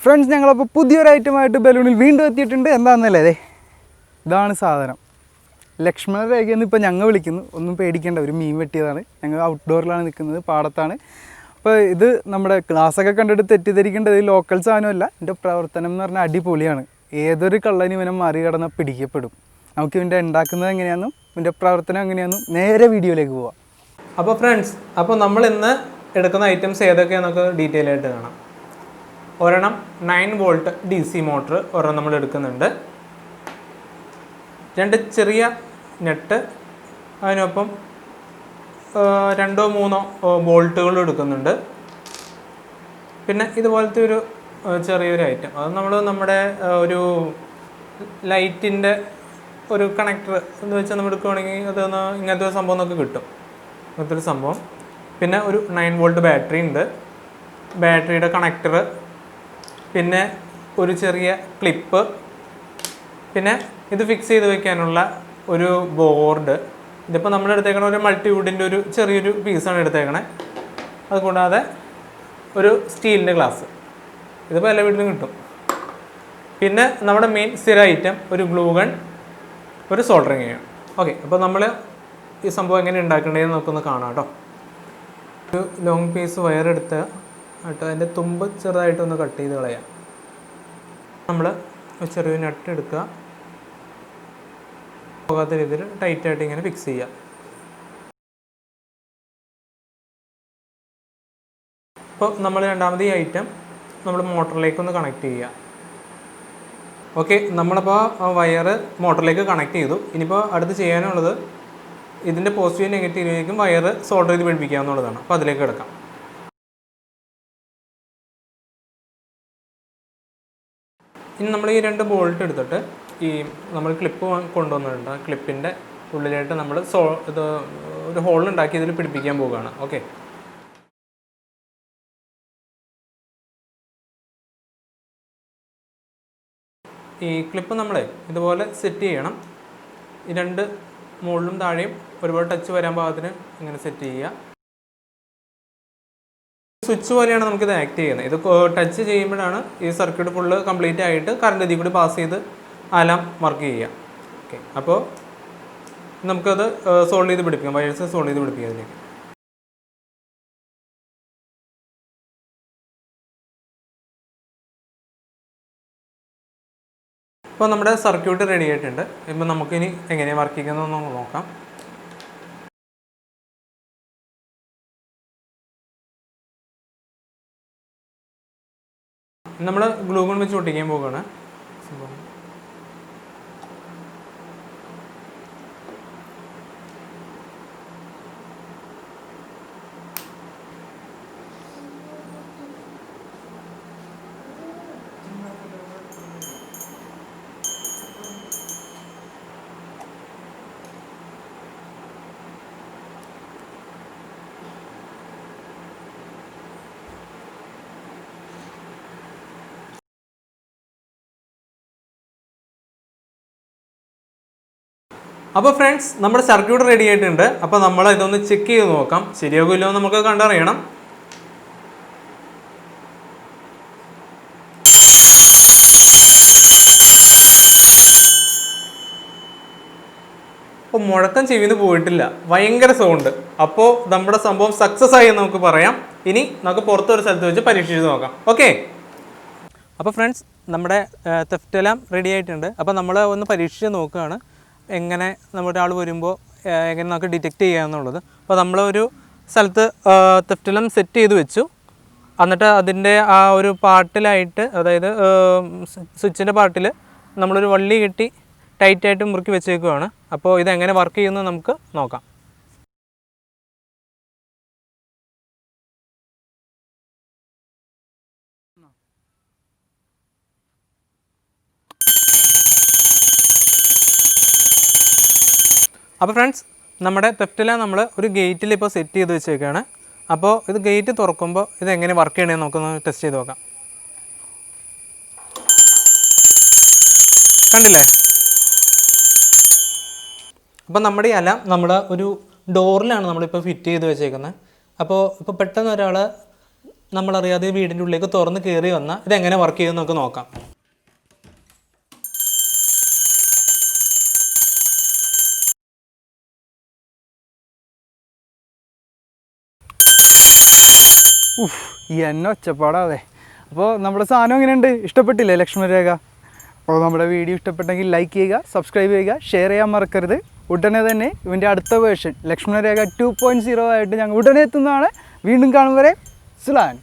Friends, ഞങ്ങളപ്പോൾ പുതിയൊരു ഐറ്റമായിട്ട് ബലൂണിൽ വീണ്ടും എത്തിയിട്ടുണ്ട്. എന്താണെന്നല്ലേ, അതെ ഇതാണ് സാധനം. ലക്ഷ്മണ രേഖയെന്ന് ഇപ്പോൾ ഞങ്ങൾ വിളിക്കുന്നു. ഒന്നും പേടിക്കേണ്ട, ഒരു മീൻ വെട്ടിയതാണ്. ഞങ്ങൾ ഔട്ട്ഡോറിലാണ് നിൽക്കുന്നത്, പാടത്താണ്. അപ്പോൾ ഇത് നമ്മുടെ ക്ലാസ്സൊക്കെ കണ്ടിട്ട് തെറ്റിദ്ധരിക്കേണ്ടത് ലോക്കൽ സാധനമല്ല. എൻ്റെ പ്രവർത്തനം എന്ന് പറഞ്ഞാൽ അടിപൊളിയാണ്. ഏതൊരു കള്ളനും ഇവനെ മറികടന്ന് പിടിക്കപ്പെടും. നമുക്ക് ഇവൻ്റെ ഉണ്ടാക്കുന്നത് എങ്ങനെയാണെന്നും ഇവൻ്റെ പ്രവർത്തനം എങ്ങനെയാണെന്നും നേരെ വീഡിയോയിലേക്ക് പോവാം. അപ്പോൾ ഫ്രണ്ട്സ്, അപ്പോൾ നമ്മൾ ഇന്ന് എടുക്കുന്ന ഐറ്റംസ് ഏതൊക്കെയാണെന്നൊക്കെ ഡീറ്റെയിൽ ആയിട്ട് കാണാം. ഒരെണ്ണം 9 വോൾട്ട് DC മോട്ടർ ഒരെണ്ണം നമ്മൾ എടുക്കുന്നുണ്ട്. 2 ചെറിയ നെറ്റ്, അതിനൊപ്പം 2-3 ബോൾട്ടുകൾ എടുക്കുന്നുണ്ട്. പിന്നെ ഇതുപോലത്തെ ഒരു ചെറിയൊരു ഐറ്റം, അത് നമ്മുടെ ഒരു ലൈറ്റിൻ്റെ ഒരു കണക്ടർ എന്ന് വെച്ചാൽ നമ്മൾ എടുക്കുകയാണെങ്കിൽ അതൊന്ന് ഇങ്ങനത്തെ ഒരു സംഭവം നമുക്ക് കിട്ടും, ഇങ്ങനത്തെ ഒരു സംഭവം. പിന്നെ ഒരു 9 വോൾട്ട് ബാറ്ററി ഉണ്ട്, ബാറ്ററിയുടെ കണക്ടർ, പിന്നെ ഒരു ചെറിയ ക്ലിപ്പ്, പിന്നെ ഇത് ഫിക്സ് ചെയ്ത് വെക്കാനുള്ള ഒരു ബോർഡ്. ഇതിപ്പോൾ നമ്മൾ എടുത്തേക്കണ ഒരു മൾട്ടിവുഡിൻ്റെ ഒരു ചെറിയൊരു പീസാണ് എടുത്തേക്കണേ. അതുകൂടാതെ ഒരു സ്റ്റീലിൻ്റെ ഗ്ലാസ്, ഇതിപ്പോൾ എല്ലാ വീട്ടിലും കിട്ടും. പിന്നെ നമ്മുടെ മെയിൻ സ്ഥിര ഐറ്റം ഒരു ഗ്ലൂ ഗൺ, ഒരു സോൾഡറിങ് ചെയ്യണം. ഓക്കെ, അപ്പോൾ നമ്മൾ ഈ സംഭവം എങ്ങനെ ഉണ്ടാക്കേണ്ടതെന്ന് നമുക്കൊന്ന് കാണാം കേട്ടോ. ഒരു ലോങ് പീസ് വയറെടുത്ത് എന്നിട്ട് അതിൻ്റെ തുമ്പ് ചെറുതായിട്ടൊന്ന് കട്ട് ചെയ്ത് കളയാം. നമ്മൾ ചെറിയൊരു നട്ട് എടുക്കുക, പോകാത്ത രീതിയിൽ ടൈറ്റായിട്ട് ഇങ്ങനെ ഫിക്സ് ചെയ്യുക. അപ്പോൾ നമ്മൾ രണ്ടാമത് ഈ ഐറ്റം നമ്മൾ മോട്ടറിലേക്കൊന്ന് കണക്ട് ചെയ്യുക. ഓക്കെ, നമ്മളിപ്പോൾ ആ വയറ് മോട്ടറിലേക്ക് കണക്ട് ചെയ്തു. ഇനിയിപ്പോൾ അടുത്ത് ചെയ്യാനുള്ളത് ഇതിൻ്റെ പോസിറ്റീവ് നെഗറ്റീവിലേക്കും വയറ് സോൾഡർ ചെയ്ത് പിടിപ്പിക്കുക എന്നുള്ളതാണ്. അപ്പോൾ അതിലേക്ക് കിടക്കാം. ഇനി നമ്മൾ ഈ 2 ബോൾട്ട് എടുത്തിട്ട് ഈ നമ്മൾ ക്ലിപ്പ് കൊണ്ടുവന്നിട്ടുണ്ട്, ആ ക്ലിപ്പിൻ്റെ ഉള്ളിലായിട്ട് നമ്മൾ ഇത് ഒരു ഹോളുണ്ടാക്കി ഇതിൽ പിടിപ്പിക്കാൻ പോവുകയാണ്. ഓക്കെ, ഈ ക്ലിപ്പ് നമ്മൾ ഇതുപോലെ സെറ്റ് ചെയ്യണം. ഈ 2 മുകളിലും താഴെയും ഒരുപാട് ടച്ച് വരാൻ പാകത്തിന് ഇങ്ങനെ സെറ്റ് ചെയ്യുക. സ്വിച്ച് പോലെയാണ് നമുക്കിത് ആക്ട് ചെയ്യുന്നത്. ഇത് ടച്ച് ചെയ്യുമ്പോഴാണ് ഈ സർക്യൂട്ട് ഫുള്ള് കംപ്ലീറ്റ് ആയിട്ട് കറണ്ട് ഇതിൽ കൂടി പാസ് ചെയ്ത് അലാം വർക്ക് ചെയ്യുക. ഓക്കെ, അപ്പോൾ നമുക്കത് സോൾവ് ചെയ്ത് പിടിപ്പിക്കാം, വയേഴ്സ് സോൾവ് ചെയ്ത് പിടിപ്പിക്കാം അതിലേക്ക്. അപ്പോൾ നമ്മുടെ സർക്യൂട്ട് റെഡി ആയിട്ടുണ്ട്. ഇപ്പോൾ നമുക്കിനി എങ്ങനെയാണ് വർക്ക് ചെയ്യുന്നതെന്ന് നോക്കാം. നമ്മൾ ഗ്ലൂ ഗൺ വെച്ച് ഒട്ടിക്കാൻ പോവുകയാണ്. അപ്പോൾ ഫ്രണ്ട്സ്, നമ്മുടെ സർക്യൂട്ട് റെഡി ആയിട്ടുണ്ട്. അപ്പോൾ നമ്മൾ ഇതൊന്ന് ചെക്ക് ചെയ്ത് നോക്കാം, ശരിയാകില്ലോ നമുക്ക് കണ്ടറിയണം. അപ്പോൾ മുഴക്കം ചെവിന്ന് പോയിട്ടില്ല, ഭയങ്കര സൗണ്ട്. അപ്പോൾ നമ്മുടെ സംഭവം സക്സസ് ആയി എന്ന് നമുക്ക് പറയാം. ഇനി നമുക്ക് പുറത്തൊരു സ്ഥലത്ത് വെച്ച് പരീക്ഷിച്ച് നോക്കാം. ഓക്കെ, അപ്പോൾ ഫ്രണ്ട്സ്, നമ്മുടെ തെഫ്റ്റ് അലാം റെഡി ആയിട്ടുണ്ട്. അപ്പോൾ നമ്മൾ ഒന്ന് പരീക്ഷിച്ച് നോക്കുകയാണ് എങ്ങനെ നമ്മുടെ ആൾ വരുമ്പോൾ എങ്ങനെ നമുക്ക് ഡിറ്റക്റ്റ് ചെയ്യാമെന്നുള്ളത്. അപ്പോൾ നമ്മളൊരു സ്ഥലത്ത് തെഫ്റ്റ് അലാം സെറ്റ് ചെയ്ത് വെച്ചു. എന്നിട്ട് അതിൻ്റെ ആ ഒരു പാർട്ടിലായിട്ട്, അതായത് സ്വിച്ചിൻ്റെ പാർട്ടിൽ നമ്മളൊരു വള്ളി കെട്ടി ടൈറ്റായിട്ട് മുറുക്കി വെച്ചേക്കുകയാണ്. അപ്പോൾ ഇതെങ്ങനെ വർക്ക് ചെയ്യുന്നത് നമുക്ക് നോക്കാം. അപ്പോൾ ഫ്രണ്ട്സ്, നമ്മുടെ തെഫ്റ്റ് അലാം നമ്മൾ ഒരു ഗേറ്റിൽ ഇപ്പോൾ സെറ്റ് ചെയ്ത് വെച്ചേക്കാണ്. അപ്പോൾ ഇത് ഗേറ്റ് തുറക്കുമ്പോൾ ഇതെങ്ങനെ വർക്ക് ചെയ്യണമെന്ന് നമുക്കൊന്ന് ടെസ്റ്റ് ചെയ്ത് നോക്കാം. കണ്ടില്ലേ? അപ്പോൾ നമ്മുടെ ഈ അലാം നമ്മുടെ ഒരു ഡോറിലാണ് നമ്മളിപ്പോൾ ഫിറ്റ് ചെയ്ത് വെച്ചേക്കുന്നത്. അപ്പോൾ ഇപ്പോൾ പെട്ടെന്ന് ഒരാൾ നമ്മളറിയാതെ വീടിൻ്റെ ഉള്ളിലേക്ക് തുറന്ന് കയറി വന്നാൽ ഇതെങ്ങനെ വർക്ക് ചെയ്യുമെന്ന് നമുക്ക് നോക്കാം. ഈ എന്നെ ഒച്ചപ്പാടാവേ. അപ്പോൾ നമ്മുടെ സാധനം എങ്ങനെയുണ്ട്, ഇഷ്ടപ്പെട്ടില്ലേ ലക്ഷ്മണരേഖ? അപ്പോൾ നമ്മുടെ വീഡിയോ ഇഷ്ടപ്പെട്ടെങ്കിൽ ലൈക്ക് ചെയ്യുക, സബ്സ്ക്രൈബ് ചെയ്യുക, ഷെയർ ചെയ്യാൻ മറക്കരുത്. ഉടനെ തന്നെ ഇവൻ്റെ അടുത്ത വേർഷൻ ലക്ഷ്മണരേഖ 2.0 ആയിട്ട് ഞങ്ങൾ ഉടനെ എത്തുന്നതാണ്. വീണ്ടും കാണും വരെ സുലാൻ.